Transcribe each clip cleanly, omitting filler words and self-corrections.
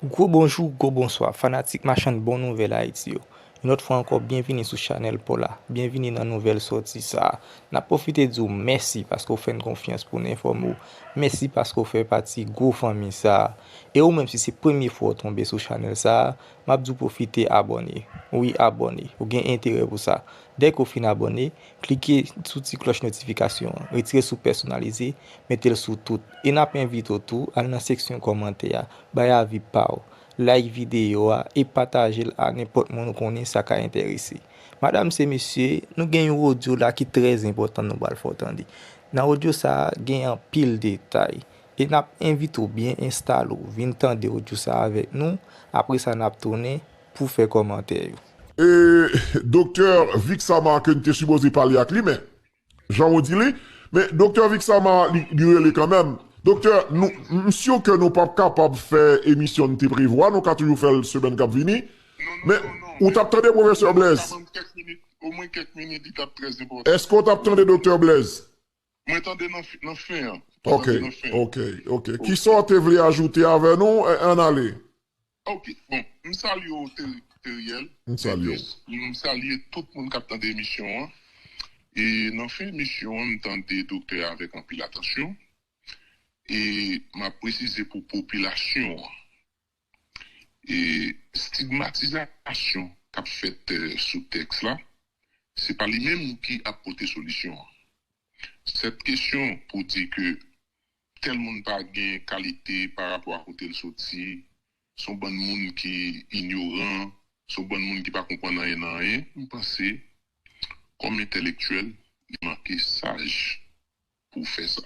Gros bonjour, gros bonsoir, fanatique machin de bonne nouvelle Haïti yo. Une autre fois encore, bienvenue sur Channel Pola. Bienvenue dans la nouvelle sortie ça. N'a profité de vous merci parce qu'on fait une confiance pour nous informer. Merci parce qu'on fait partie gros famille ça. Et ou même si c'est première fois tomber sur Channel ça, m'a dû profiter abonner. Oui, abonner. Ou gain intérêt pour ça. Dès qu'on fin abonné, cliquez sur la cloche notification, retirez sur personnaliser, mettez-le sur tout. Et n'a pas invité tout, à la section commentaire, bay avis pa ou, like vidéo et partager à n'importe monde qu'on ça ka intéressé. Madame et messieurs, nous gagnons un audio là qui est très important nous va le faire entendre. Dans audio ça gagne un pile détail. Et n'a invité ou bien installer ou vinn tande audio ça avec nous. Après ça n'a tourné pour faire commentaire. Et docteur Vixama que tu es supposé parler avec lui, mais Jean dit mais docteur Vixama, lui quand même. Docteur, nous, monsieur que nous pas capable de faire émission de prévoir, nous avons toujours fait le semaine qui vini. Non, Mais, non, non, non. où t'attendez, professeur Blaise? Au moins quelques minutes, il est très important. Est-ce qu'on t'attendait, docteur Blaise? Moi, attendez dans fin. Ok. Qui sont te voulez ajouter avec nous en aller? Ok, bon, je salue au Teriel. Je salue tout le monde qui attend l'émission. Et dans fin émission, on entend des docteurs avec un pile attention. Et m'a précisé pour population. Et stigmatisation qu'a fait sous texte là, c'est pas lui-même qui a apporté solution. Cette question pour dire que tel monde pas gain qualité par rapport à côté le sorti, son bon monde qui ignorant, son bon monde qui pas comprendre rien, je pense comme intellectuel, il manque sage pour faire ça.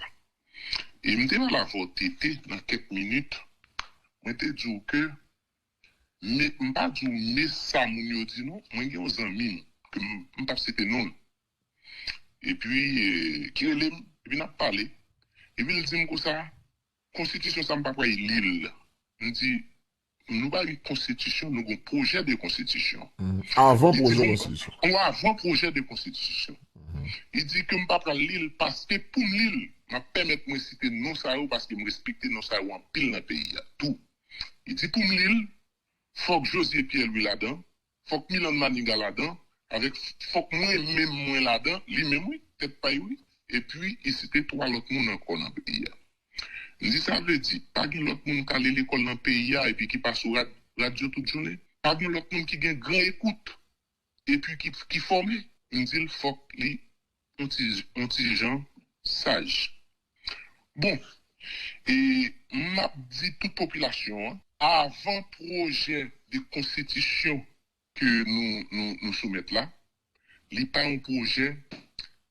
Et je me la voter dans quelques minutes, je te dis que mais pas du mais ça mon dit non, moi j'ai un ami que me pas citer non. Et puis qui relève et puis n'a parlé. Et puis il dit comme ça constitution ça me pas quoi l'île. On dit nous pas une constitution, nous un projet de constitution. Avant projet de constitution. On a avant projet de constitution. Il dit que me pas prendre l'île parce que pour l'île m'a permettre moi citer non ça parce que me respecter non ça en pile dans pays tout. Il dit pour l'île faut que José Pierre lui là-dedans, faut que Milan Maniga là-dedans, avec faut que moi là-dedans, lui-même oui, peut-être pas oui. Et puis il citait trois autres monde encore dans le pays. Il dit ça veut dire pas qu'il l'autre monde qui allait l'école dans le pays et puis qui passe au radio toute journée, pas qu'il l'autre monde qui gagne grand écoute et puis qui formé. Il dit il faut que les petits gens sages. Bon, et m'a dit toute population avant projet de constitution que nous soumettons là, il n'est pas un projet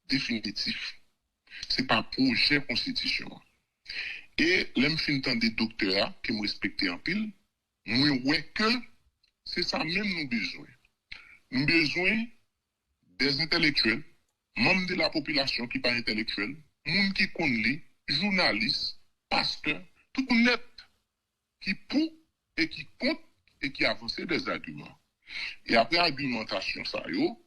définitif. Ce n'est pas un projet constitution. Et l'homme fin des docteurs qui me respectent en pile, moi ouais que c'est ça même nous besoin. Nous besoin des intellectuels, membres de la population qui pas intellectuels, monde qui connaît, journalistes, pasteurs, tout net qui pour et qui compte et qui avance des arguments. Et après argumentation ça yo,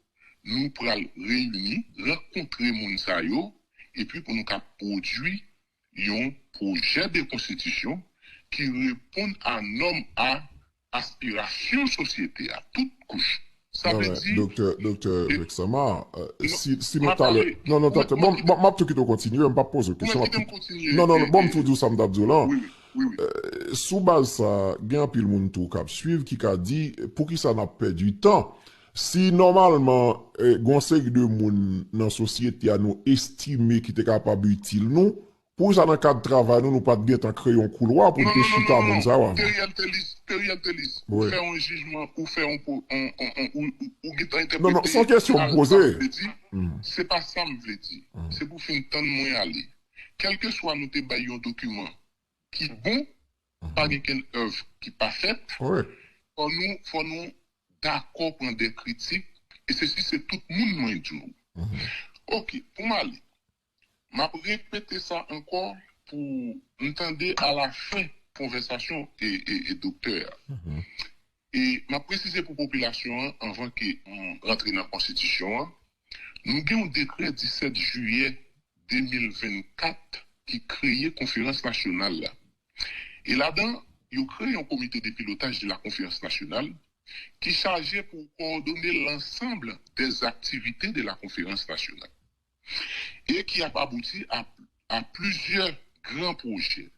nous pral réunir, rencontrer moun sa yo et puis pour nous produire un projet de constitution qui répond à normes à aspiration société à toute couche. Ça Non, veut mais, dire docteur Vexama, si nous m'a t'allons. parlé. Non, bon, m'a tout qui continue, je ne pas poser de question. Non, bon, tout dit ça, m'dabdou là. Oui. Sous base ça, il y a un pile monde tout cap suivre qui a dit, pour qui ça n'a pas du temps. Si normalement, conseil de monde dans la société a nous estimé qui était capable utile nous, pour ça dans le cadre de travail, nous pas de créer un couloir pour te chuter à mon ça. Pour faire un jugement, pour faire ou interpréter. Non, sans question posée. C'est pas ça me veut dire. C'est pour faire temps de moins aller. Quel que soit nous te un document qui est bon, pas une œuvre qui n'est pas faite, faut nous d'accord prendre des critiques, et ceci c'est tout le monde moins du. Ok, pour m'aller. M'a répété ça encore pour entendre à la fin conversation et docteur. Et m'a précisé pour la population avant qu'on rentre dans la constitution, nous avons un décret 17 juillet 2024 qui crée conférence nationale là. Et là-dedans, ils ont créé un comité de pilotage de la conférence nationale qui est chargé pour coordonner l'ensemble des activités de la conférence nationale et qui a abouti à plusieurs grands projets.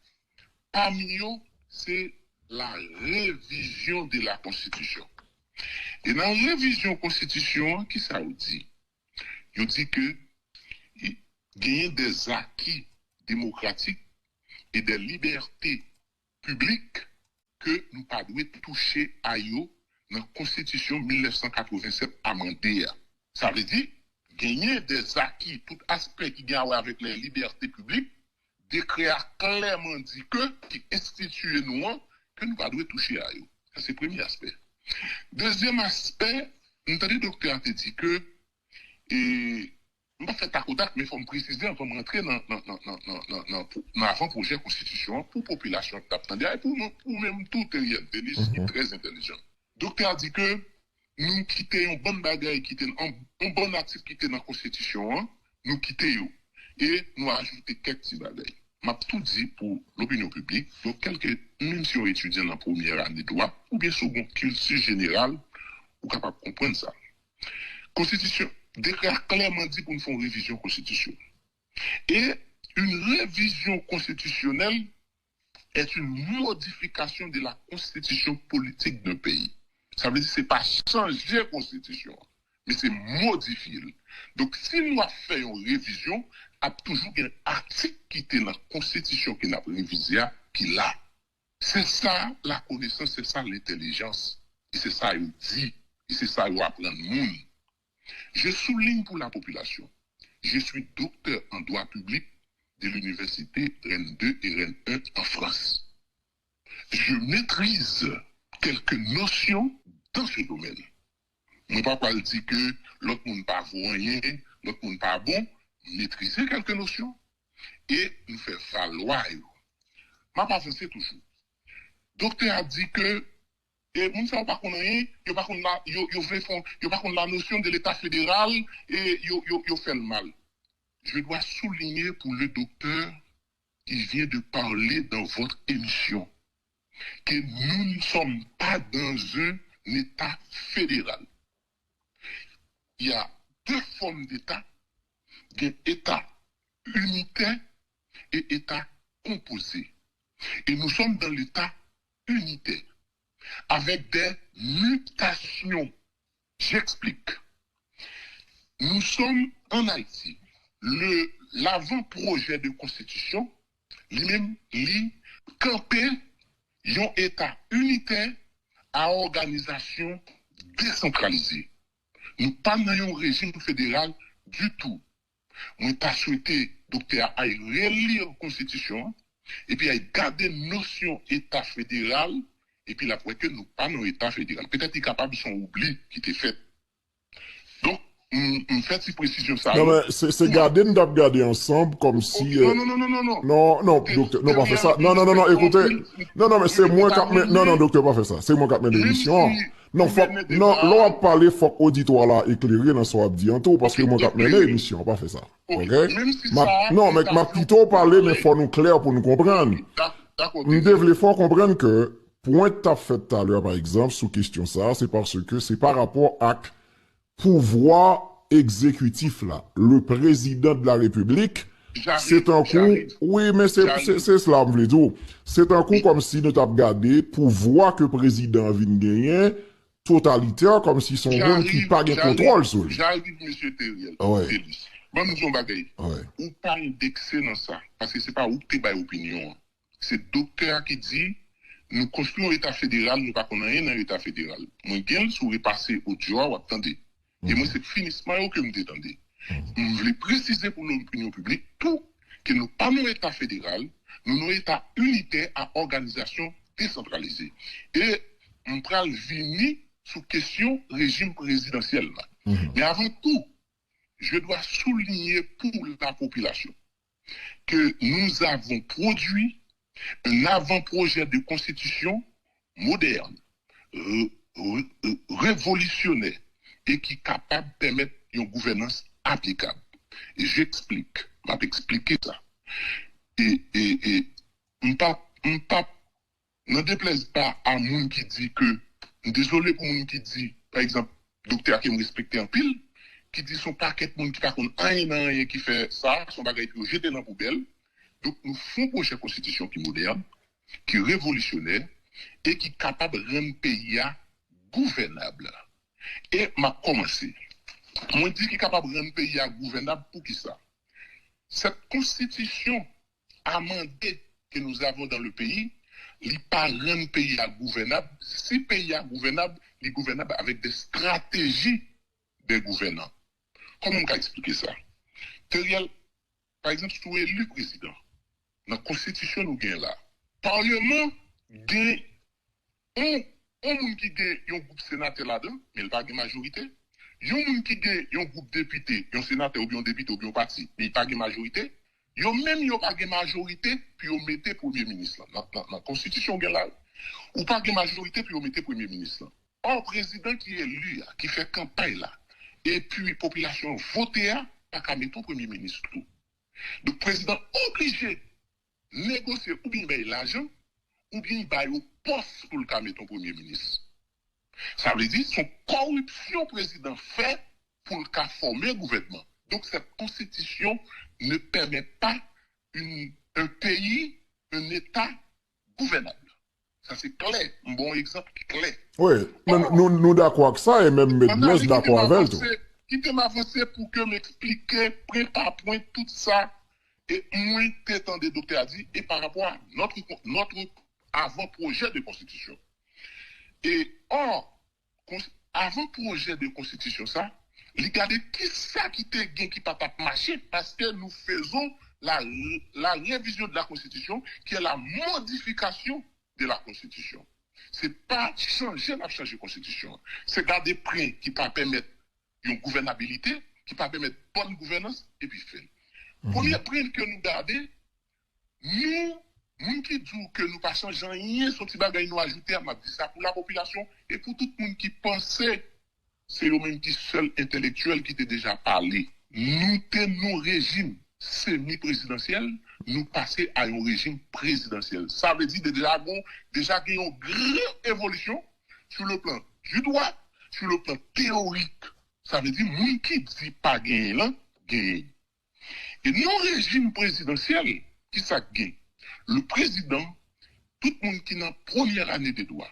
Parmi eux, c'est la révision de la Constitution. Et dans la révision de la Constitution, qui ça veut dire? Il dit que il y a des acquis démocratiques et des libertés publiques que nous ne pouvons pas toucher à eux dans la Constitution 1987 amendée. Ça veut dire gagner des acquis, tout aspect qui a à voir avec les libertés publiques, décret a clairement dit qui institue nous que nous ne pouvons pas toucher à eux. Ça, c'est le premier aspect. Deuxième aspect, nous avons dit, docteur a dit que, et, on va faire tac au tac, mais il faut me préciser, on va rentrer dans l'avant-projet de constitution pour la population qui t'attendait et pour même tout est très intelligent. Docteur a dit que nous quittons une bonne bagaille, un bon actif qui était dans la constitution, nous quittons et nous ajoutons quelques petits bagailles. M'a tout dit pour l'opinion publique, donc même si on étudie en première année de droit, ou bien second culture générale, ou capable de comprendre ça. Constitution, décret clairement dit pour nous faire une révision constitution. Et une révision constitutionnelle est une modification de la constitution politique d'un pays. Ça veut dire que ce n'est pas changer la constitution, mais c'est modifier. Donc, si nous avons fait une révision, il y a toujours un article qui était dans la constitution qui n'a pas révisé, qui l'a. C'est ça la connaissance, c'est ça l'intelligence. Et c'est ça qu'il dit, et c'est ça qu'il apprend le monde. Je souligne pour la population, je suis docteur en droit public de l'université Rennes 2 et Rennes 1 en France. Je maîtrise quelques notions dans ce domaine. Mon papa dit que l'autre monde pas rien, l'autre monde pas bon, maîtriser quelques notions et nous faire valoir. Ma pas c'est toujours. Docteur a dit que et moun sa pas connait, yo pas connait la notion de l'état fédéral et yo fait le mal. Je dois souligner pour le docteur qui vient de parler dans votre émission que nous ne sommes pas dans un état fédéral. Il y a deux formes d'état, état unitaire et état composé. Et nous sommes dans l'état unitaire, avec des mutations. J'explique. Nous sommes en Haïti. L'avant-projet de constitution, lui-même, campé un état unitaire à organisation décentralisée. Nous pas dans un régime fédéral du tout. On t'a souhaité, docteur, à relire la constitution et puis à garder notion état fédéral et puis après que nous pas dans état fédéral. Peut-être qu'il est capable de son oubli qui était fait. Donc, on fait ces précisions ça. Non, mais c'est garder, nous avons gardé ensemble comme si. Non. Non, docteur, non, pas fait ça. Non, écoutez. Non, mais c'est moi qui. Non, docteur, pas fait ça. C'est moi qui mets l'émission. Non, l'on a parlé, faut que l'auditoire là éclairé dans son abdi en tout, parce que moi qui mets l'émission, pas fait ça. Ok? Non, mais ma plutôt parler, mais faut nous clair pour nous comprendre. Nous devons fort comprendre que, point que tu as fait tout à l'heure, par exemple, sous question ça, c'est parce que c'est par rapport à pouvoir exécutif là. Le président de la République, c'est un coup, oui, mais c'est cela, me dire. C'est un coup comme si nous t'avons gardé pouvoir que le président vient gagner, totalitaire, comme si son rôle qui pas de contrôle sur lui. J'arrive, monsieur Teriel. Ouais. Bon, nous disons bagaille. Ouais. Ou pas indexer dans ça, parce que c'est pas où tu as opinion. C'est le docteur qui dit, nous construisons l'État fédéral, nous ne pas rien dans l'État fédéral. Moi, je suis repassé au jour, attendez. Et moi, c'est finissement que je m'attendais. Je voulais préciser pour l'opinion publique tout que nous pas nos État fédéral, nous nos État unitaire à organisation décentralisée. Et on prend le vini sous question régime présidentiel. Là. Mais avant tout, je dois souligner pour la population que nous avons produit un avant-projet de constitution moderne, révolutionnaire, et qui est capable de permettre une gouvernance applicable. Et j'explique, je vais expliquer ça. Et on pas ne déplaise pas à moun qui dit que, désolé pour moun qui dit, par exemple, docteur qui me respecte en pile, qui dit son paquet de monde qui par contre rien qui fait ça, son bagage qui jeté dans la poubelle. Donc nous faisons un projet de constitution qui est moderne, qui est révolutionnaire et qui est capable de rendre le pays gouvernable. Et m'a commencé. Moi dis qu'il est capable de rendre le pays gouvernable pour qui ça? Cette constitution amendée que nous avons dans le pays, il n'est pas rendre le pays gouvernable. Si le pays est gouvernable, il est gouvernable avec des stratégies des gouvernants. Comment on peut expliquer ça? Par exemple, si tu es élu président, dans la constitution, nous gagnons là. Parlement, gagne un monde qui gagne un groupe sénateur là-dedans, mais il n'y a pas de majorité. Il y a un monde qui gagne un groupe député, un sénateur ou bien un député ou bien un parti, mais il n'y a pas de majorité. Il y a même pas de majorité, puis on mettait Premier ministre. Dans la constitution, là. Ou pas de majorité, puis on mettait Premier ministre. Là. Or, président qui est élu, qui fait campagne là, et puis population votée, pas qu'à mettre au Premier ministre tout. Donc, président obligé de négocier ou bien l'argent, ou bien il poste pour le mettre au Premier ministre. Ça veut dire son corruption président fait pour le former un gouvernement. Donc, cette constitution ne permet pas un pays, un État gouvernable. Ça, c'est clair. Un bon exemple clair. Oui, nous d'accord avec ça et même Medmes d'accord avec tout. Qui te m'avancer pour que m'expliquer point par point tout ça et moins temps des docteurs a dit et par rapport à notre avant-projet de constitution. Et or, avant-projet de constitution, ça, regardez qui ça qui te gain qui pas marcher parce que nous faisons la révision de la constitution qui est la modification de la constitution. C'est pas changer la constitution. C'est garder près qui pas permettre une gouvernabilité, qui pas permettre bonne gouvernance et puis faire. Premier point que nous gardons, nous qui disons que nous pas changer rien, son petit bagage nous ajouter, m'a dit ça pour la population et pour tout le monde qui pensait, c'est le même qui seul intellectuel qui t'a déjà parlé. Nous tenons régime semi-présidentiel, nous passer à un régime présidentiel. Ça veut dire déjà qu'il y a une grande évolution sur le plan du droit, sur le plan théorique. Ça veut dire moun qui dit pas gagner là, gagne. Et non régime présidentiel qui ça gagne. Le président, tout le monde qui est dans la première année de droit,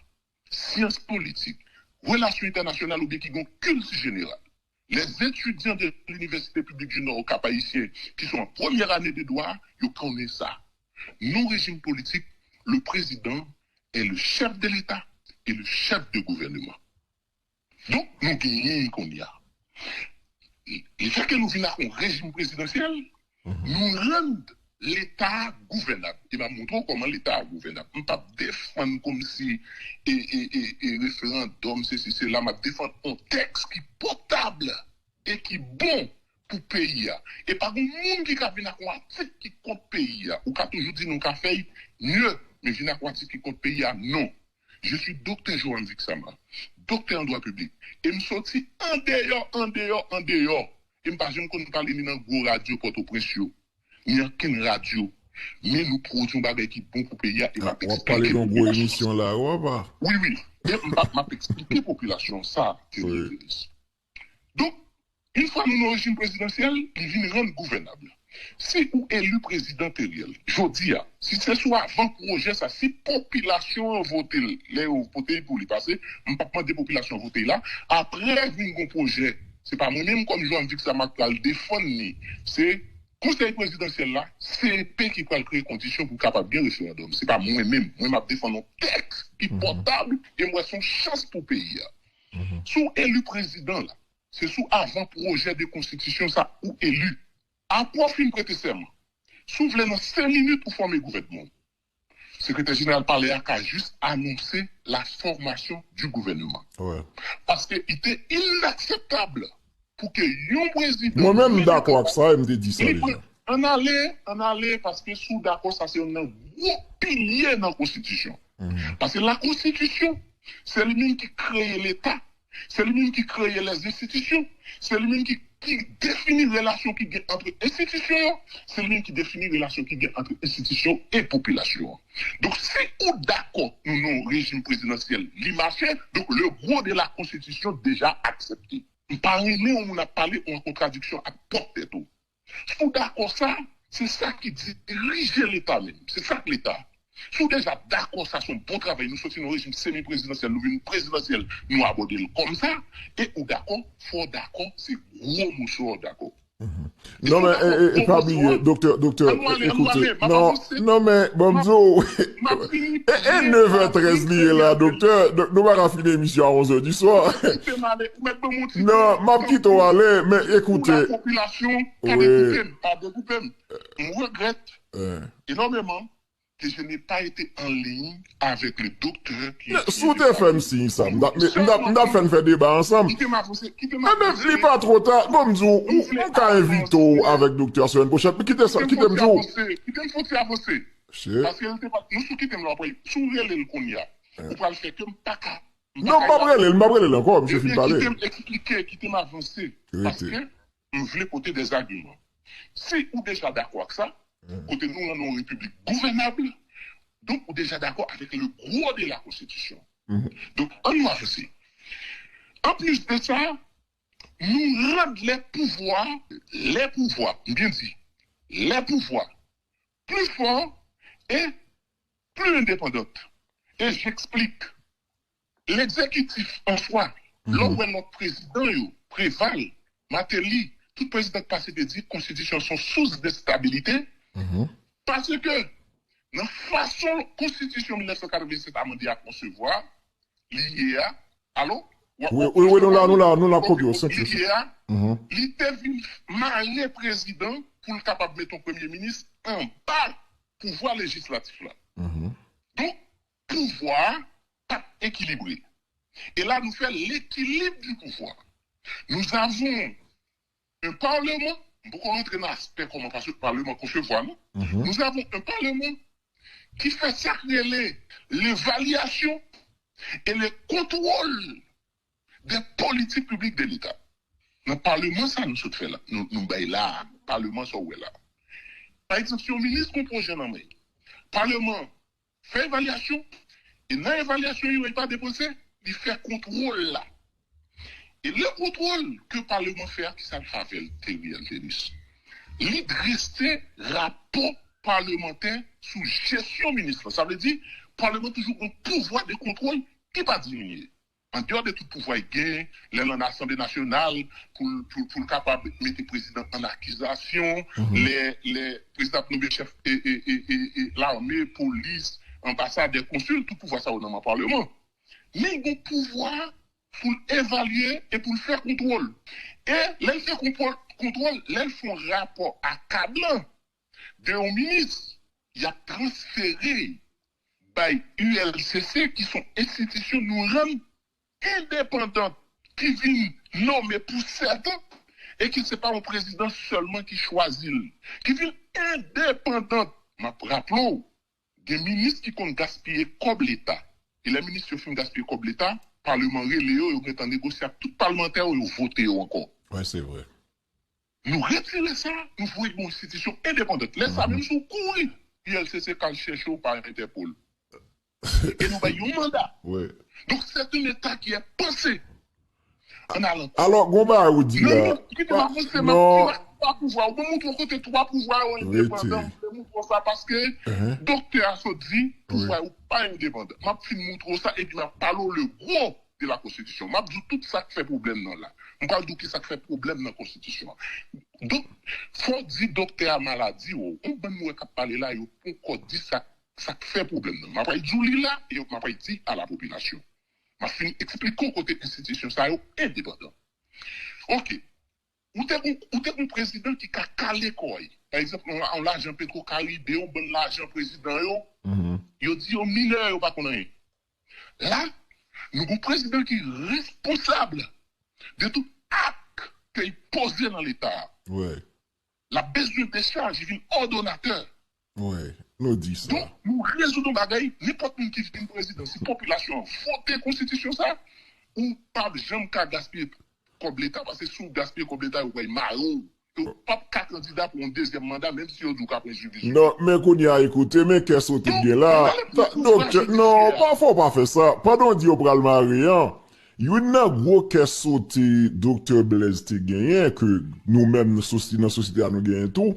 sciences politiques, relations internationales ou bien qui ont culte général. Les étudiants de l'Université publique du Nord au Cap Haïtien qui sont en première année de droit, ils connaissent ça. Non régime politique, le président est le chef de l'État et le chef de gouvernement. Donc, nous gagnons qu'on y a. Le fait que nous venons à un régime présidentiel, nous rendons l'État gouvernable. Il va montrer comment l'État est gouvernable. On ne peut pas défendre comme si référendum, c'est là, on défendre un texte qui est potable et qui est bon pour le pays. Et par contre, les gens qui viennent à un qui compte le pays, ou qui toujours dit nous avons fait mieux, mais viennent à un qui compte le pays, non. Je suis docteur Johan Vixama, docteur en droit public. Et je me sorti en dehors. Et je ne sais pas parler ni dans une radio Port-au-Prince, ni dans aucune radio. Mais nous produisons des choses qui sont bons pour le pays. On va parler d'une bonne émission là, ou pas? Oui. Et je vais expliquer à la population ça. Oui. Donc, une fois nous avons un régime présidentiel, il vient rendre gouvernable. Si ou élu président réel, je dis, si c'est soit avant projet, ça, si population vote, les voter pour lui passer, on ne peut pas demander population voter là. Après, un projet, c'est pas moi-même comme je dis que ça m'a défendre, c'est conseil présidentiel là, c'est CP qui va créer conditions pour capable bien référendum. C'est pas moi-même, moi je défendre un texte qui est portable et moi son chance pour le pays. Sous élu président là, c'est sous avant projet de constitution ça ou élu. Après fin prêter serment, s'ouvre dans 5 minutes pour former le gouvernement. Le secrétaire général parlait à juste annoncer la formation du gouvernement. Ouais. Parce qu'il était inacceptable pour que un président... Moi-même d'accord avec ça, il me dit ça déjà. On allait parce que sous d'accord, ça c'est un gros pilier dans la Constitution. Parce que la Constitution, c'est lui-même qui crée l'État, c'est lui-même qui crée les institutions, c'est lui-même qui qui définit la relation qui est entre institutions, c'est lui qui définit la relation qui est entre institutions et population. Donc, si on d'accord, nous, non, régime présidentiel, l'immarché, donc le gros de la Constitution déjà accepté. On a parlé en contradiction à portée tout. Si on d'accord ça, c'est ça qui dirige l'État même. C'est ça que l'État. Si on déjà d'accord, ça, c'est un bon travail. Nous sommes dans un régime semi-présidentiel, nous venons présidentiel, nous abordons comme ça. Et ou d'accord, fort d'accord, c'est gros mousseau d'accord. Non, mais, pas oublier, docteur, écoutez, non, mais, Bonzo, et 9h13 lié là, docteur, nous allons finir l'émission à 11h du soir. Non, m'a quitté au aller, mais écoutez. La population, pas découper, je regrette énormément que je n'ai pas été en ligne avec le docteur qui... Sous TFM si, ça, m'da fait débat ensemble. Mais n'est pas trop tard, comme vous, on peut inviter avec docteur semaine prochaine, mais quittez ça, quittez me jour. Quittez me faut avancer. Parce que nous sous quittez me après, sous le qu'on y a, on va le faire comme pas qu'à. Non, pas brûler encore, monsieur Philippe parler. Quittez m'expliquer, quittez m'avancer. Parce que je voulais porter des arguments. Si vous déjà d'accord avec ça, côté nous, on a une république gouvernable, donc on est déjà d'accord avec le gros de la Constitution. Donc, on nous avance. En plus de ça, nous rendons les pouvoirs, bien dit, les pouvoirs plus forts et plus indépendants. Et j'explique. L'exécutif en soi, là où notre président prévale, Matéli, tout président passé de dire constitution sont source de stabilité, parce que dans la façon constitution 1987 a demandé à concevoir, l'IA, allô? Oui, nous la copions. L'IA, il devine marier président pour le capable de mettre ton premier ministre en bas pouvoir législatif là. Donc, pouvoir pas équilibré. Et là, nous faisons l'équilibre du pouvoir. Nous avons un parlement, beaucoup rentrer dans l'aspect comment parce que le parlement concevoir, nous avons un parlement qui fait sacrer l'évaluation et le contrôle des politiques publiques de l'État. Dans le Parlement, ça nous fait là. Nous là, le Parlement, ça est là. Par exemple, si on ministre qu'on projet dans le Parlement fait évaluation, et dans l'évaluation, il n'est pas déposé, il fait contrôle là. Et le contrôle que le Parlement fait, ça le fait le tennis. Il reste rapport parlementaire sous gestion ministre. Ça veut dire, le Parlement a toujours un pouvoir de contrôle qui va diminuer. En dehors de tout pouvoir gagné, l'Assemblée nationale, pour le capable de mettre le président en accusation, les présidents de chef et l'armée, police, ambassade, des consuls, tout pouvoir ça dans le Parlement. Mais il y a un pouvoir pour évaluer et pour faire contrôle. Et là, il fait contrôle, là, ils font rapport accablant d'un ministre. Il a transféré par ULCC, qui sont institutions nous rendent indépendantes, qui viennent nommer pour certains, et qui ne sont pas un président seulement qui choisit, qui viennent indépendantes. Rappelons, des ministres qui comptent gaspiller comme l'État. Et les ministres qui font gaspiller comme l'État, Parlement relais, ils ont négocié avec tout parlementaire, ils ont voté encore. Oui, c'est vrai. Nous retirons ça, nous voulons une institution indépendante. Laisse ça même sous courir. ILCC quand cherche par Interpol. Et nous avons un mandat. Oui. Donc c'est un État qui est pensé. Alors, Gomba vous dit là. Non. Pas pouvoir. On montre côté trois pouvoirs indépendants. On montre ça parce que docteur a dit pouvoir ou pas indépendant. M'a fin montre ça et puis m'a parlé le gros de la Constitution. M'a dit tout ça qui fait problème dans là. On parle de qui ça fait problème dans la Constitution. Donc, faut dire docteur a maladie ou on peut nous parler là et on dit ça fait problème. M'a pas dit là et m'a pas dit à la population. M'a fin expliquer côté institution ça est indépendant. OK. Ou t'es un président qui a calé quoi. Par exemple, on l'argent Petro-Caribé, on donne l'argent président yo dit aux mineurs yo pas connaît. Là, nous avons un président qui est responsable de tout acte qu'il pose dans l'État. Ouais. La baisse de décharge, il vient ordonnateur. Ouais, nous dit ça. Donc, nous résoudons bagaille, n'importe qui vient président, si la population vote la constitution ça, ou pas de jamais qu'à gaspiller comme l'État, parce que si vous gaspillez comme l'État, vous voyez marron. Pas qu'un candidat pour un deuxième mandat, même si on dit qu'après jubilé. Non, mais qu'on y a écouté, mais qu'est-ce que tu bien là? Docteur, non, pas faut pas faire ça. Pardon, dit au pral Marian. Yon nan gros qu'est-ce que docteur Blaise te gagné, que nous-mêmes, dans la société, nous gagnons tout.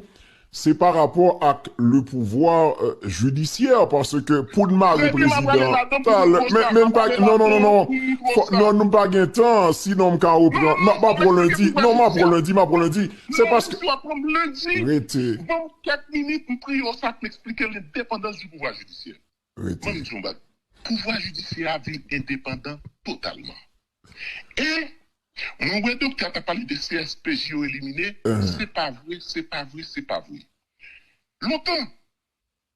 C'est par rapport à le pouvoir judiciaire, parce que pour le mari président, mais même pas, non, nous pas gain temps, sinon m'ka reprendre, pas pour lundi, non, pas pour lundi, c'est parce que, tu vas prendre lundi, arrêtez, 24 minutes, pour prier au sac, m'expliquer l'indépendance du pouvoir judiciaire. arrêtez. Le pouvoir judiciaire a été indépendant totalement. Et, mon docteur a parlé de CSPJ éliminés, c'est pas vrai. Longtemps,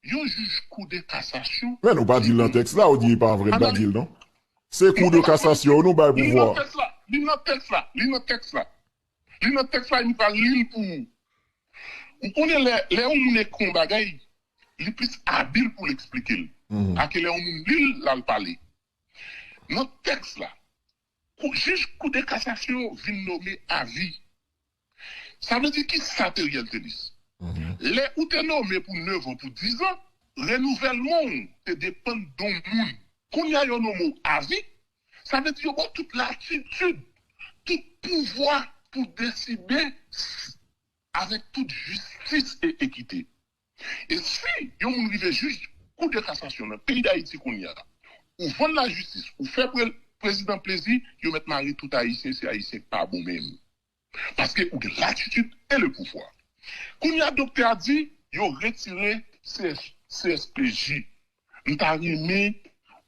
yon juge coup de cassation. Mais nous pas dit dans le texte là, on dit pas vrai, pas dit non. C'est coup de cassation, nous pas pouvoir. Lis notre texte là, il va lire pour. Vous connaissez les hommes qui ont bagay, il est plus habile pour l'expliquer. À quel homme lit là le parler. Notre texte là, juge coup de cassation vient nommer à vie. Ça veut dire qui ça te tennis. Les ou te nommé pour 9 ans, pour 10 ans, renouvellement te dépend d'un monde. Quand il y a un homme à vie, ça veut dire bon, toute l'attitude, tout pouvoir pour décider avec toute justice et équité. Et si il y a un juge, coup de cassation dans le pays d'Haïti qu'on y a, ou vendre la justice, ou faire président plaisir, il met marier tout haïtien, c'est haïtien pas bon même. Parce que ou de l'attitude et le pouvoir. Quand il y a docteur a dit, il a retiré CSPJ. Il a remis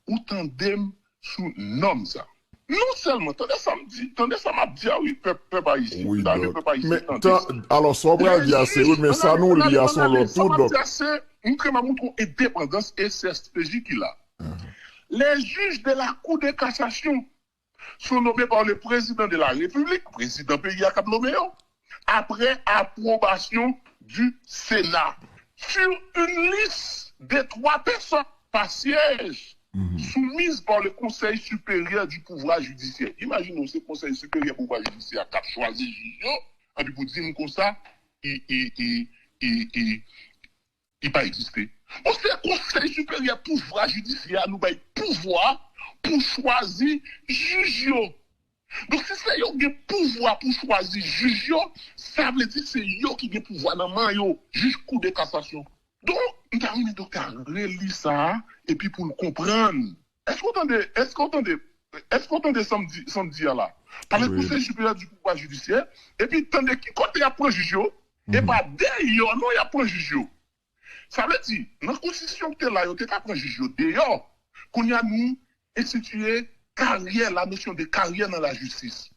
ou tandem sous nom ça. Non seulement, tandis ça m'a dit, ah oui, peuple haïtien. Oui, mais alors, ça va dire c'est mais ça nous lié à son lot tout, donc. C'est une indépendance et CSPJ qu'il a. Les juges de la Cour de cassation sont nommés par le président de la République, président pays à Cap nommé, après approbation du Sénat, sur une liste de 3 personnes par siège, soumises par le Conseil supérieur du pouvoir judiciaire. Imaginons ce Conseil supérieur du pouvoir judiciaire qui a choisi juge, et puis pour dire comme ça, il pas existé. On sait le Conseil supérieur du pouvoir judiciaire nous a pouvoir pour choisir juge. Donc, si c'est yo qui a pouvoir pour choisir juge, ça veut dire que c'est yo qui a pouvoir dans la main, juge cour de cassation. Donc, nous avons donc à relire ça, et puis pour nous comprendre. Est-ce qu'on entendait samedi là? Par le Conseil supérieur du pouvoir judiciaire, et puis attendez qui côté a pris juge, et pas d'ailleurs, non, il y a pris juge. Ça veut dire, dans la constitution que là, il y a pris juge d'ailleurs, qu'on y a nous institué carrière, la notion de carrière dans la justice.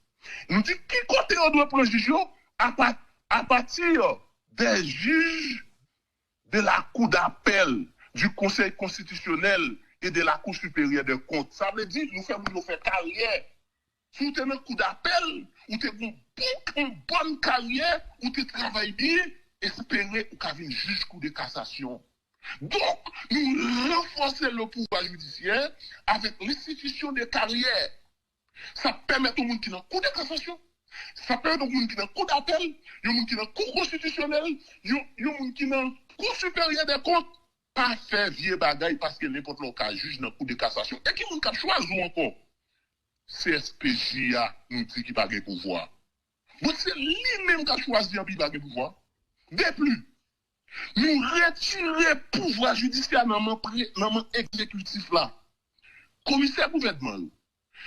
Nous dit qui côté on doit prendre juge à partir des juges de la Cour d'appel, du Conseil constitutionnel et de la Cour supérieure des comptes. Ça veut dire nous faisons carrière. Si vous avez un coup d'appel, ou tu as une bonne carrière, ou tu travailles bien, espérez ou avez un juge coup de cassation. Donc, nous renforçons le pouvoir judiciaire avec l'institution de carrière. Ça permet au monde qui n'a coup de cassation. Ça permet au monde qui n'a coup d'appel, au monde qui n'a coup constitutionnel, au monde qui n'a coup supérieur des comptes. Pas faire vieux bagaille parce que n'importe quel cas juge dans coup de cassation. Et qui monde qui a choisi encore? CSPJ nous dit qu'il n'a pas de pouvoir. Donc c'est lui-même qui a choisi un qu'il n'a pas de pouvoir. De plus, nous retirer le pouvoir judiciaire dans le exécutif là. Commissaire gouvernement,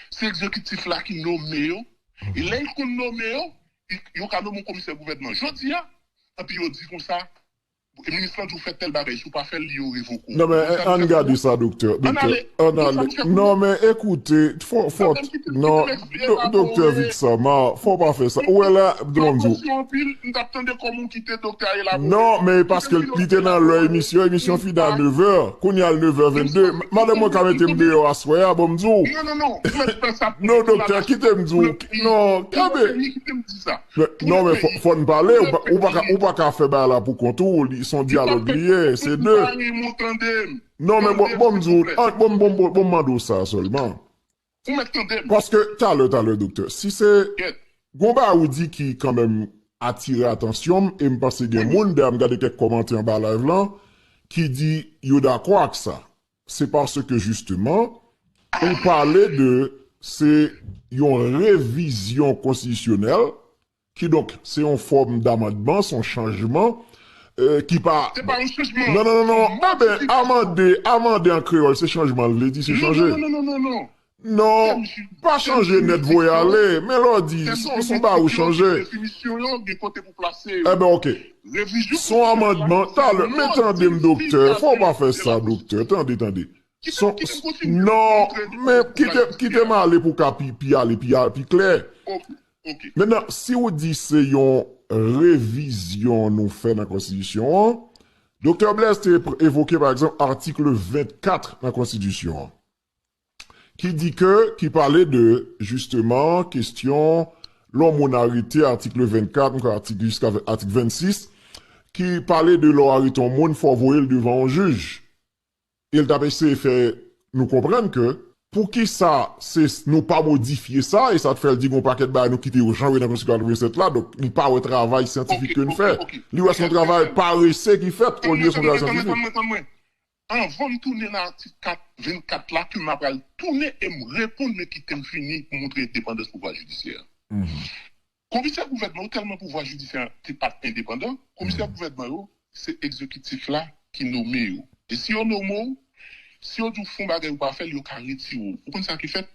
c'est l'exécutif là qui nomme, et là, il nomme, il a nommé un commissaire gouvernement. Je dis, et puis il dit comme ça, le ministre vous fait tel bagage, si vous pas fait l'IO révoqué. Non, mais on regarde ça, docteur. Non, mais écoutez, non, docteur Vixama, faut pas faire ça. Où est là, Donzo? Non, mais parce que il était dans leur émission finale à 9h, qu'on y a 9h22. Madame, moi, quand même, dehors à soir, bon, Non. Non, docteur, qui t'aime dire? Non, non, mais faut nous parler, ou pas qu'à faire là pour contour, son dialogue lié, c'est deux. Non, mais bon, mando ça seulement. Parce que, t'as le docteur, si c'est Gomba ou dit qui quand même attiré attention et me pense que gen moun de regarder quelques commentaires en bas live là qui dit yo d'accord avec ça. C'est parce que justement on parlait de c'est une révision constitutionnelle qui donc c'est une forme d'amendement, son changement qui pas C'est pas un changement. non non non non ah ben amender en créole c'est changement le dit c'est changer. Non. Non, pas changer net vous y aller, mais l'on dit, son bas ou changer. Eh ben ok. Son amendement, mais attendez, docteur, faut pas faire ça, docteur, attendez. Non, mais quittez moi aller pour qu'à puis clair. Maintenant, si vous dites c'est une révision nous fait dans la Constitution, docteur Blaise a évoqué par exemple article 24 dans la Constitution. Qui parlait de, justement, question, l'homonarité, article 24, article jusqu'à article 26, qui parlait de l'honorité au monde, faut envoyer devant un juge. Il t'a fait nous comprendre que, pour qui ça, c'est, nous pas modifier ça, et ça te fait dire qu'on paquet de nous quitter au genre dans la Constitution 87 là, donc, il pas au travail scientifique que nous fait. Lui, son travail paresseux qu'il fait, pour lui, son travail scientifique. Avant de tourner dans l'article 24 là, tu m'as tourner et me répondre, mais qui t'aime fini pour montrer l'indépendance du pouvoir judiciaire. Commissaire gouvernement, tellement pouvoir judiciaire, t'es pas indépendant. Commissaire gouvernement, c'est exécutif là qui nomme. Et si on nomme, si on dit fond bagay ou pas faire, il y a un retiro. Vous comprenez ça qui fait?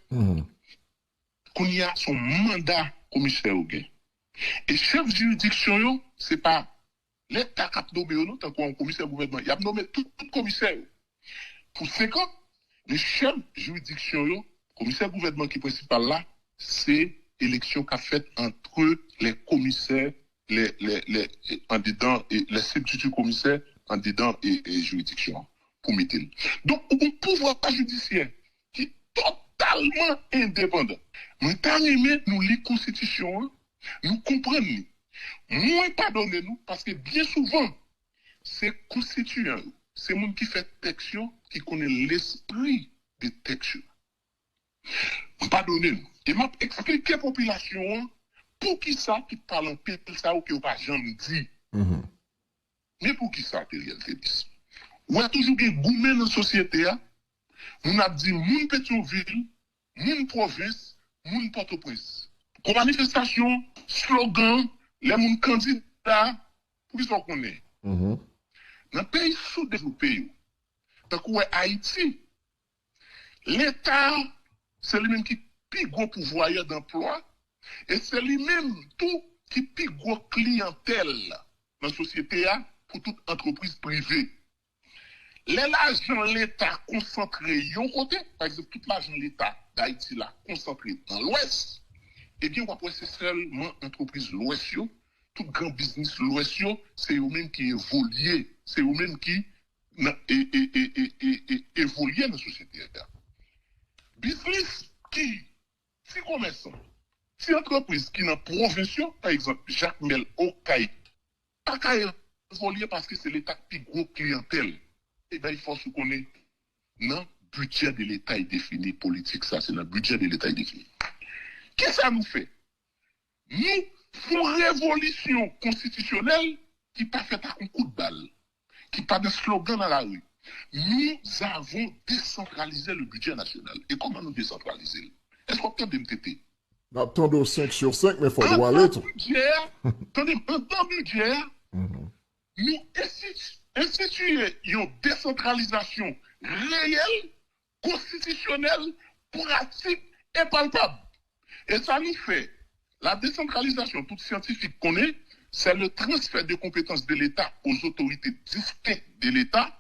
Qu'on y a son mandat commissaire au gain. Et chef juridiction, c'est pas l'État qui a nommé nous, tant qu'on commissaire gouvernement, il a nommé tout commissaire. Pour 5 ans, le chef juridiction, commissaire gouvernement qui est principal là, c'est l'élection qu'a faite entre les commissaires, en dedans, et les substituts commissaires en dedans et juridiction, pour mettre. Donc, un pouvoir judiciaire qui est totalement indépendant. Nous t'arrivons, nous les constitutions, nous comprenons. Moins pardonnez-nous, parce que bien souvent, c'est constituant, c'est monde qui fait texte, qui connaît l'esprit de texte. Pardonnez-nous. Et m'a expliqué à la population, pour qui ça, qui parle en pile, ça, ou qui n'a pas jamais dit. Mais pour qui ça, Teriel Félix? Ou a toujours des gourmets dans la société, on a dit, moun Pétionville, moun province, moun Port-au-Prince. Comme manifestation, slogan, les moun candidats, pour qu'ils soient connus. Dans le pays sous-développé, tant que Haïti, l'État, c'est lui-même qui plus gros pouvoir d'emploi, et c'est lui-même tout qui plus gros clientèle dans la société pour toute entreprise privée. L'argent de l'État concentré yon côté, par exemple, tout l'argent de l'État d'Haïti là, concentré dans l'Ouest, eh bien, on va c'est seulement entreprise l'Ouest, tout grand business l'Ouest, c'est eux-mêmes qui évoluent, c'est eux-mêmes qui évoluent dans la société. Business qui, si commerçant, si entreprise qui dans la province, par exemple, Jacques Mel Okaï, pas qu'à évoluer parce que c'est l'État qui gros clientèle. Eh bien, il faut se connaître. Non, le budget de l'État est défini, politique, ça, c'est le budget de l'État est défini. Qu'est-ce que ça nous fait? Nous faisons une révolution constitutionnelle qui n'est pas faite à un coup de balle, qui n'est pas de slogan dans la rue. Nous avons décentralisé le budget national. Et comment nous décentraliser? Est-ce qu'on peut MTT? Attendons 5 sur 5, mais il faut droit aller. Attendez, en temps budget, nous instituer une décentralisation réelle, constitutionnelle, pratique et palpable. Et ça nous fait la décentralisation, tout scientifique connaît, c'est le transfert de compétences de l'État aux autorités distinctes de l'État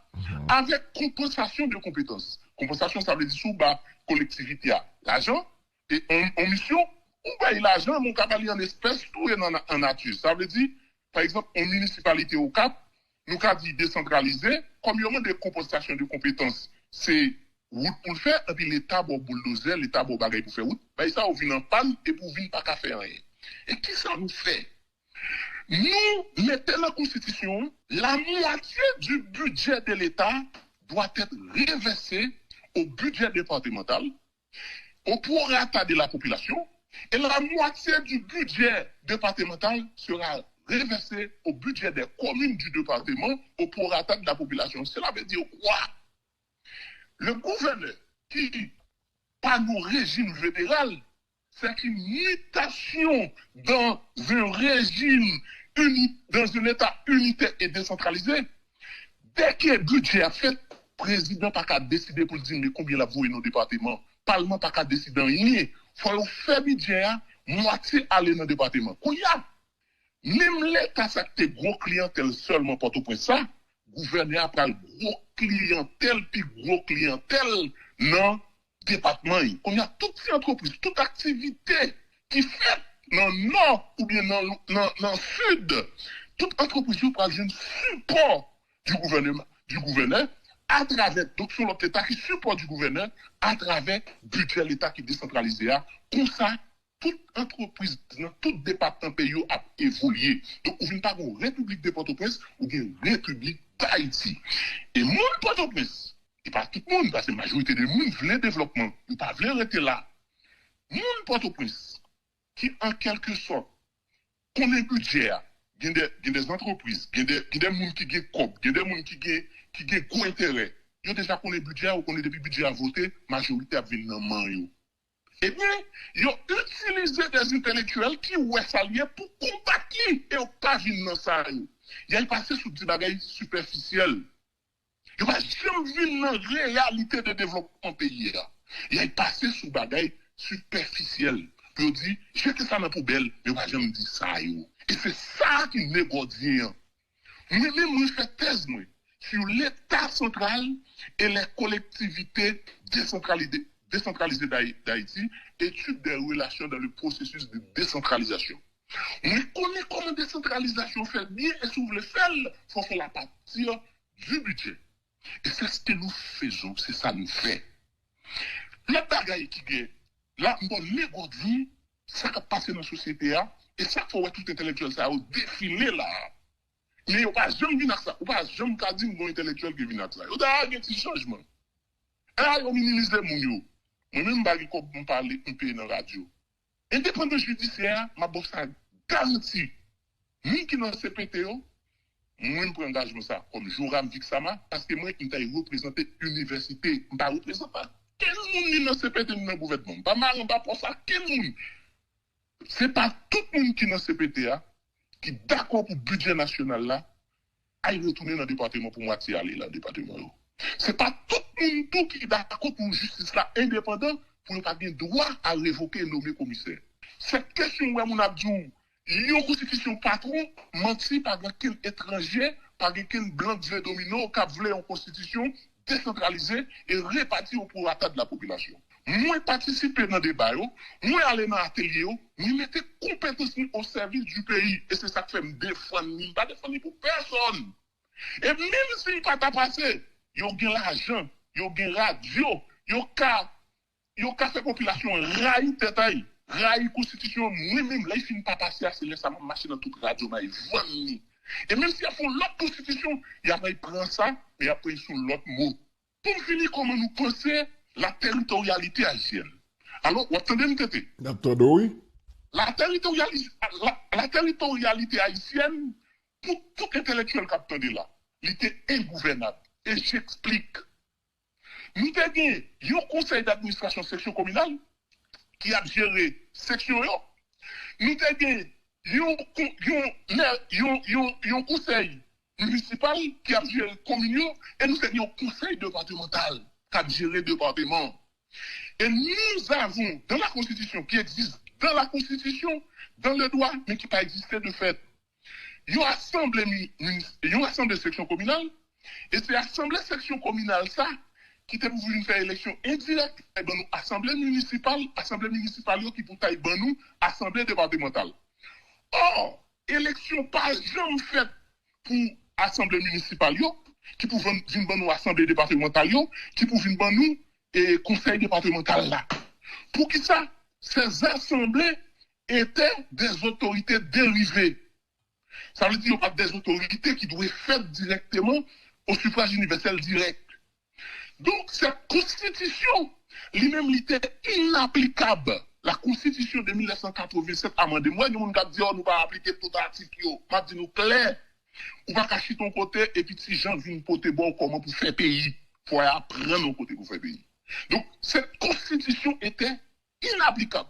avec compensation de compétences. Compensation, ça veut dire sous bas collectivité à l'argent et en mission, ou paye l'argent, mon cabali en espèces, tout est en nature. Ça veut dire, par exemple, en municipalité au Cap, nous avons dit décentraliser, comme il y a des compensations de compétences, c'est route pour le faire, et puis l'État pour bulldozer, l'État pour bagaille pour faire route, ben ça, on vient en panne et pour venir pas qu'à faire rien. Et qui ça nous fait? Nous mettons dans la Constitution, la moitié du budget de l'État doit être reversée au budget départemental, au prorata de la population, Et la moitié du budget départemental sera reversée au budget des communes du département au prorata de la population. Cela veut dire quoi? Le gouverneur qui, par nos régimes fédéral, c'est une mutation dans un régime dans un État unitaire et décentralisé. Dès que le budget a fait, le président n'a pas décider pour dire mais combien la voie dans le département. Le Parlement n'a pas décider rien. Il faut faire budget, moitié aller dans le département. Même l'État, ça a gros clientèle seulement pour tout point ça, le gouverneur a pris gros clientèle, puis gros clientèle dans le département. Il y a toutes ces entreprises, toute activité qui fait dans le nord ou bien dans le sud, toute entreprise qui prend un support du gouverneur à travers, donc sur l'autre État qui supporte du gouverneur à travers le budget de l'État qui est décentralisé. Comme ça, toute entreprise dans tout département pays a évolué. Donc, on ne vient pas une République de Port-au-Prince ou une République d'Haïti. Et mon Port-au-Prince, et pas tout le monde, parce que la majorité des gens veulent développement, ils ne veulent pas rester là. Mon Port-au-Prince, qui en quelque sorte, connaît le budget, il y a des entreprises, il y a des gens qui ont COP, il y a des gens qui ont gros intérêt. Ils ont déjà connaît le budget ou connaît depuis le budget à voter, la majorité a venu dans le main. Eh bien, ils ont utilisé des intellectuels qui ont s'allier pour combattre et ils n'ont pas vu dans ça. Ils ont passé sous des bagages superficiels. Ils n'ont pas jamais vu dans la réalité de développement pays. Ils ont passé sous des bagages superficiels. Puis ils ont dit, jetez ça dans la poubelle, mais ils n'ont pas jamais dit ça. Et c'est ça qui négocie. Moi-même, je fais thèse sur l'État central et les collectivités décentralisées d'Haïti, étude des relations dans le processus de décentralisation. On connaît comment la décentralisation fait bien et si vous voulez faire, il faut faire la partie du budget. Et c'est ce que nous faisons, c'est ça que nous faisons. Le bagaille qui est là, on négocie, ça qui passe dans la société, et ça qu'il faut tout intellectuel, ça a défilé là. Mais on ne va jamais venir à ça. On ne va jamais dire que intellectuel qui vient à ça. On a un petit changement. Ah, on minimise les gens. Moi-même, je parle un peu dans la radio. Indépendant judiciaire, ma bosse a garanti. Ni qui dans le CPTO, moi, je prends engagement ça comme Joram Vixama, parce que moi, je suis représenté l'université. Je ne représente pas quel monde dans le CPTO dans le gouvernement. Pas mal, pas pour ça, quel monde. Ce n'est pas tout le monde qui est dans le CPTA qui est d'accord pour le budget national là, aille retourner dans le département pour moitié aller dans le département. Ce n'est pas tout le monde qui est d'accord pour une justice là indépendante pour ne pas avoir droit à révoquer et nommer commissaire. Cette question où on a dit, il y a une constitution patron, menti par quel étranger, par quel blanc de domino, qui a voulu une constitution décentralisée et répartie au prorata de la population. Moi, participer dans le débat, moi, aller dans l'atelier, moi, mettre compétences au service du pays. Et c'est ça que fait me défendre, pas défendre pour personne. Et même si il pas passé, il y a l'argent, il y a radio, il y a fait population raï tête, raï constitution, moi-même, là, il finit pas passer, c'est là, ça m'a marché dans toute radio, mais il et même si il font l'autre constitution, il après il prend ça, et après il sous l'autre mot. Pour finir, comment nous penser la territorialité haïtienne. Alors, vous attendez, m'tete? Oui. La territorialité haïtienne, pour tout intellectuel qui attendait là, il était ingouvernable. Et j'explique. Nous avons un conseil d'administration section communale qui a géré section. Nous avons un conseil municipal qui a géré commune. Et nous avons un conseil départemental qui a géré le département. Et nous avons, dans la Constitution, qui existe dans la Constitution, dans le droit, mais qui n'a pas existé de fait, une assemblée section communale, et c'est l'assemblée section communale, ça, qui était voulu faire élection indirecte, et ben nous, assemblée municipale qui pour taille ben nous, assemblée départementale. Or, élection pas jamais faite pour assemblée municipale, qui pour venir ben nous, assemblée départementale, qui pour venir ben nous, et conseil départemental là. Pour qui ça? Ces assemblées étaient des autorités dérivées. Ça veut dire qu'il n'y a pas des autorités qui doivent faire directement au suffrage universel direct. Donc, cette constitution, lui-même, était inapplicable la constitution de 1987 amendée. Moi, nous avons dit, nous pas appliquer tout article, m'a dit nous clair. On va cacher ton côté, et puis si gens viennent porter bon comment pour faire pays, faut apprendre nos côté pour faire pays. Donc, cette constitution était inapplicable.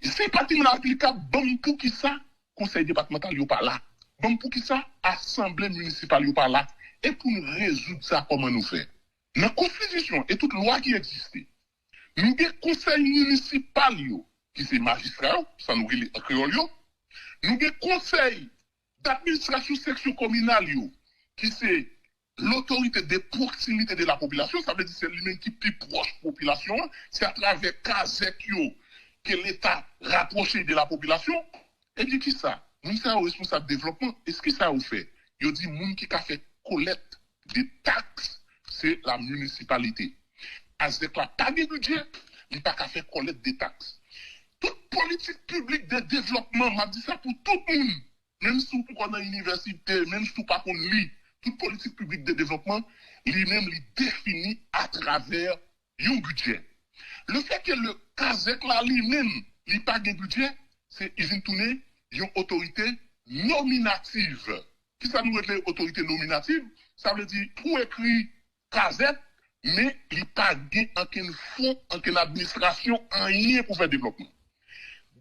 Et c'est pas inapplicable, bon pour qui ça, conseil départemental, il pas là. Bon pour qui ça, assemblée municipale, il pas là. Et pour nous résoudre ça, comment nous faire? Dans la constitution et toute loi qui existait, nous avons conseil municipal, qui c'est magistrat, ça nous dit en créole, nous avons conseil d'administration section communale, qui c'est l'autorité de proximité de la population, ça veut dire que c'est lui-même qui est plus proche de la population, c'est à travers CASEC que l'État rapproché de la population. Et puis qui ça? Nous sommes responsables de développement. Et ce que ça a fait? Il dit que qui a fait collecte des taxes, c'est la municipalité. Avec la pas de budget, il n'a pas fait collecte des taxes. Toute politique publique de développement, m'a dit ça pour tout le monde. Même si vous êtes dans l'université, même si vous pas qu'on lit, toute politique publique de développement, lui-même lui définit à travers un budget. Le fait que le CASEC là lui-même n'a pas de budget, c'est qu'ils tourné une autorité nominative. Qui ça nous dit autorité nominative? Ça veut dire pour écrire CASEC, mais il n'y a pas aucun fonds, aucune administration, rien pour faire développement.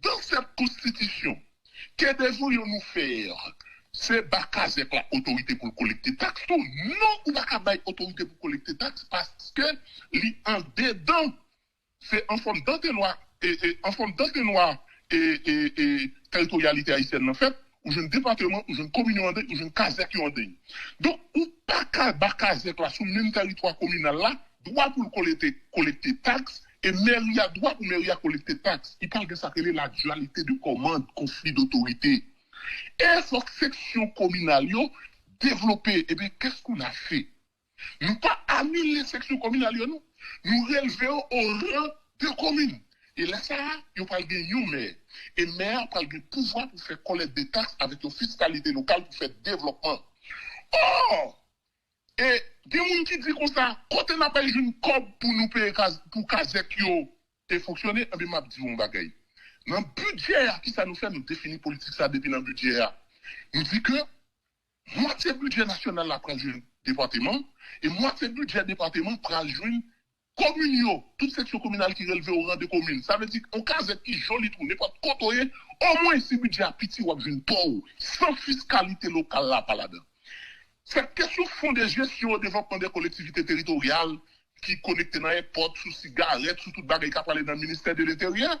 Dans cette constitution, que devons-nous faire? C'est CASEC la autorité pour collecter taxes. Non, on va pas autorité pour collecter taxes parce que en dedans, c'est en forme d'entonnoir et territorialité haïtienne en fait, ou un département, ou une commune, ou un CASEC en dé. Donc, ou pas CASEC là, sur le même territoire communal là, doit pour collecter taxes, et mairie a droit pour mairie à collecter taxes. Il parle de ça, quelle est la dualité de commande, conflit d'autorité. Et cette section communale, développer, eh bien, qu'est-ce qu'on a fait? Nous pas annuler les sections communales, nous relevons au rang de communes. Et là, ça, il parle de nous, maire. Et maire parle de pouvoir pour faire collecte des taxes avec une fiscalité locale pour faire développement. Oh! Et il y a des gens qui disent comme ça, quand on n'a pas eu une cob pour nous payer pour CASEC et fonctionner, eh bien, m'a dit un bagay. Dans le budget, qui ça nous fait, nous définir politique ça depuis dans le budget. Nous dit que moitié budget national là prend le département et moitié budget département prend le commune, toute section communale qui relève au rang de commune. Ça veut dire qu'on CASEC qui joli tout, n'importe côté, au moins si budget a petit ou une pauvre, sans fiscalité locale là, pas là-dedans. Cette question fond de gestion au développement des collectivités territoriales qui connectent dans les portes, sous cigarettes, sous toute bagarre qui a parlé dans le ministère de l'Intérieur.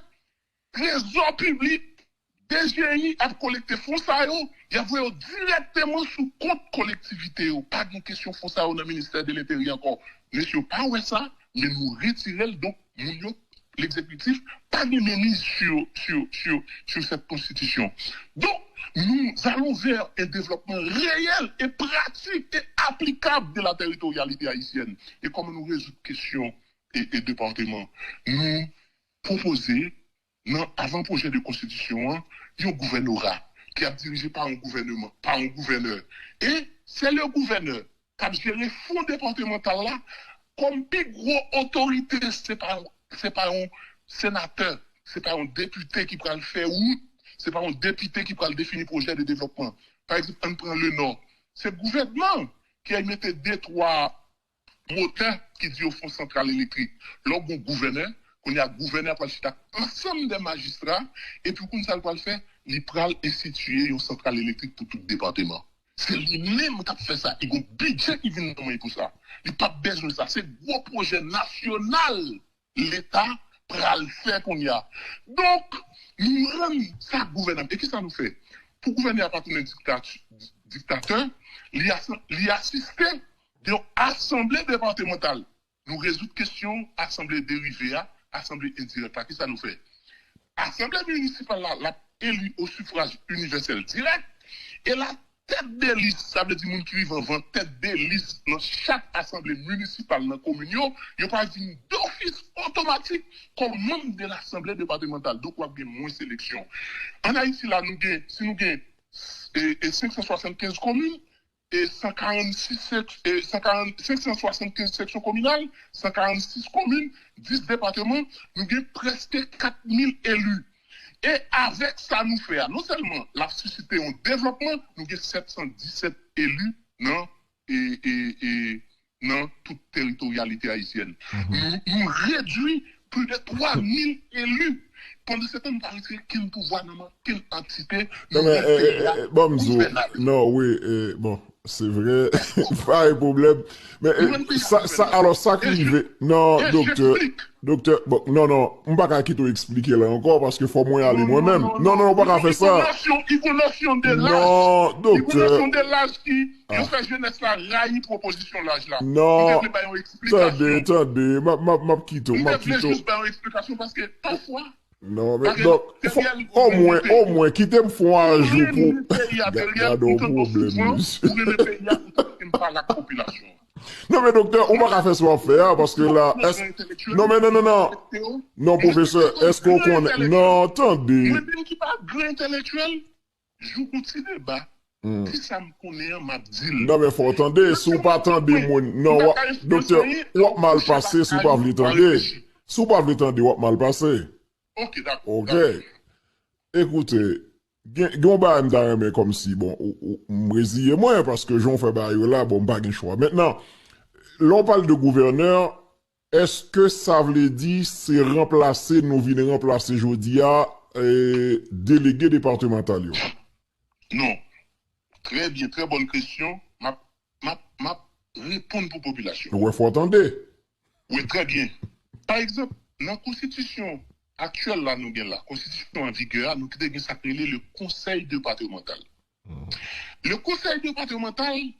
Trésor public, DGI a collecté fonds ça, il y a directement sous compte collectivité. Pas de question fonds ça dans le ministère de l'Intérieur encore. Monsieur, pas ouais ça, mais nous retirons donc l'exécutif, pas de mémise sur cette constitution. Donc, nous allons vers un développement réel et pratique et applicable de la territorialité haïtienne. Et comme nous résoudre questions et départements, nous proposer dans avant-projet de constitution, un gouvernorat qui est dirigé par un gouvernement, par un gouverneur. Et c'est le gouverneur qui a géré le fonds départemental là, comme plus gros autorité, c'est pas un sénateur, c'est pas un député qui peut le faire ou c'est pas un député qui peut le définir projet de développement. Par exemple, on prend le Nord. C'est le gouvernement qui a mis des trois moteurs qui dit au Fonds central électrique. Là, on gouverneur, qu'on y a gouverneur pour acheter ensemble des magistrats, et puis qu'on ça va le faire, il prend instituer une centrale électrique pour tout le département. C'est lui-même qui a fait ça. Il y a un budget qui vient de pour ça. Il n'y a pas besoin de ça. C'est un gros projet national. L'État pour le faire qu'on y a. Donc, nous rendons ça gouvernement. Et qu'est-ce que ça nous fait? Pour gouverner à partir d'un dictateur, il assiste d'une assemblée départementale. Nous résoudre questions, assemblée dérivée, assemblée indirecte. Qu'est-ce que ça nous fait? Assemblée municipale, la élue au suffrage universel direct, et la tête de liste, ça veut dire que les gens qui vivent en tête de liste dans chaque assemblée municipale dans la commune, ils pas une d'office automatique comme membre de l'assemblée départementale. Donc, on a moins de sélection. En Haïti, là, si nous avons 575 communes, et 575 sections communales, 146 communes, 10 départements, nous avons presque 4000 élus. Et avec ça, nous faisons non seulement la suscité un développement, nous avons 717 élus dans toute territorialité haïtienne. Nous réduisons plus de 3000 élus. Pendant ce temps, nous parlons de quel pouvoir, quelle entité. Non, mais, bon, non, oui, bon, c'est vrai, pas un problème. Mais, alors, ça qui veut, non, docteur, bon, non, on va pas quitter expliquer là encore parce que faut moi y aller moi-même. Non, on va pas faire ça. Iconation de l'âge. Non, docteur. Iconation de l'âge qui fait jeunesse la raille proposition l'âge là. Non. Attendez, ma quitte. Je voulais juste faire une explication parce que parfois. Non, mais donc, au moins, qui t'aime font un jour pour. Regarde au problème. Non, mais docteur, on va pas faire ça faire parce que là. Non, mais non. Non, professeur, est-ce qu'on connaît. Non, attendez. Moi, qui pas grand intellectuel, je continue débat. Si ça me connaît, m'a dit. Non, mais faut attendre, si vous pas attendre, non, docteur, ou mal passé, si vous pas voulez attendre. Si vous pas voulez attendre, ou mal passé. Ok, d'accord. Ok. Écoutez, on va me comme si, bon, me résilier moins parce que j'en fais barrière là, bon, pas de choix. Maintenant, l'on parle de gouverneur, est-ce que ça veut dire c'est remplacer, nous venons remplacer Jodia délégué départemental? Non. Très bien, très bonne question. Ma répondre pour la population. Ouais, faut attendre. Oui, très bien. Par exemple, dans la Constitution actuelle, là, nous avons la Constitution en vigueur, nous avons s'appelé le Conseil départemental. Le Conseil départemental, il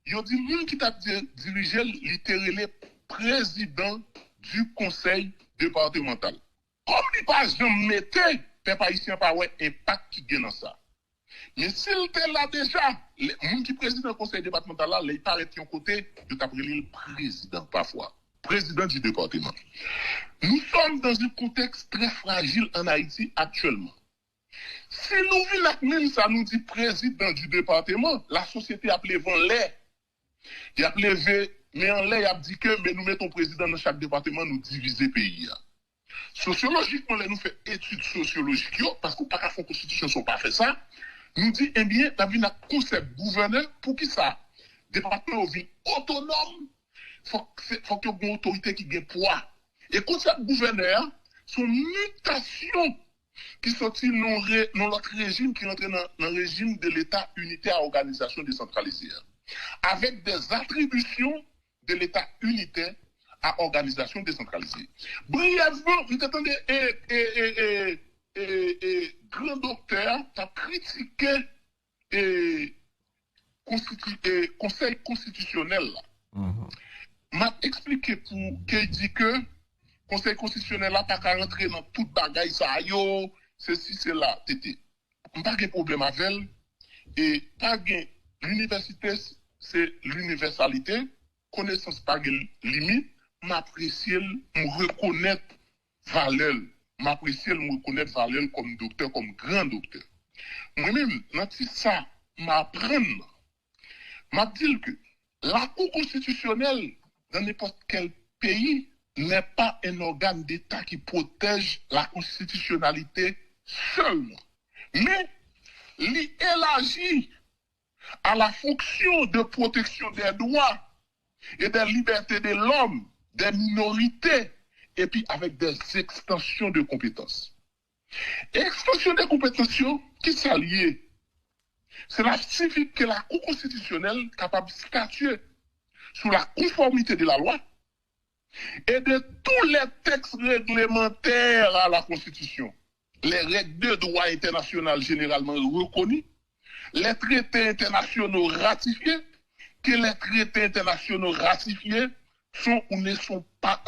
y a des gens qui t'a dirigé littéralement président du Conseil départemental. Comme il pas jamais mettait, peuple haïtien pas ouais impact qui gagne dans ça. Mais s'il était là déjà, les gens qui président le conseil départemental là, ils paraissent de côté, de t'appeler le président parfois. Président du département. Nous sommes dans un contexte très fragile en Haïti actuellement. Si nous vivons même ça nous dit président du département, la société a appelé vent l'air. Il a appelé mais en l'air, il a dit que mais nous mettons président dans chaque département, nous diviser pays. Sociologiquement, nous faisons études sociologiques, parce qu'on n'a pas fait une constitution, si on pas fait ça. Nous dit, eh bien, nous avons un concept gouverneur pour qui ça? Département est autonome, il faut qu'il y ait une autorité qui ait poids. Et concept gouverneur, son mutation qui sortit dans l'autre régime qui rentre dans le régime de l'État unitaire à organisation décentralisée. Avec des attributions de l'État unitaire à organisation décentralisée. Brièvement, vous attendez, grand docteur, tu as critiqué conseil constitutionnel. M'a expliqué pour qu'il dit que conseil constitutionnel là pas qu'à rentrer dans toute bagaille ça yo, ceci c'est là, tété. Pas de problème avec elle et pas de l'université c'est l'universalité, connaissance pas de limite, m'apprécier, me reconnaître valeur, m'apprécier, me reconnaître valeur comme docteur, comme grand docteur. Moi-même, dans ça, m'apprendre, m'a dit que la Cour constitutionnelle dans n'importe quel pays n'est pas un organe d'État qui protège la constitutionnalité seulement, mais l'élargit à la fonction de protection des droits et des libertés de l'homme, des minorités, et puis avec des extensions de compétences. Extension des compétences qui s'allient, c'est la civique que la Cour constitutionnelle capable de statuer sous la conformité de la loi et de tous les textes réglementaires à la Constitution, les règles de droit international généralement reconnus, les traités internationaux ratifiés, que les traités internationaux ratifiés sont ou ne sont pas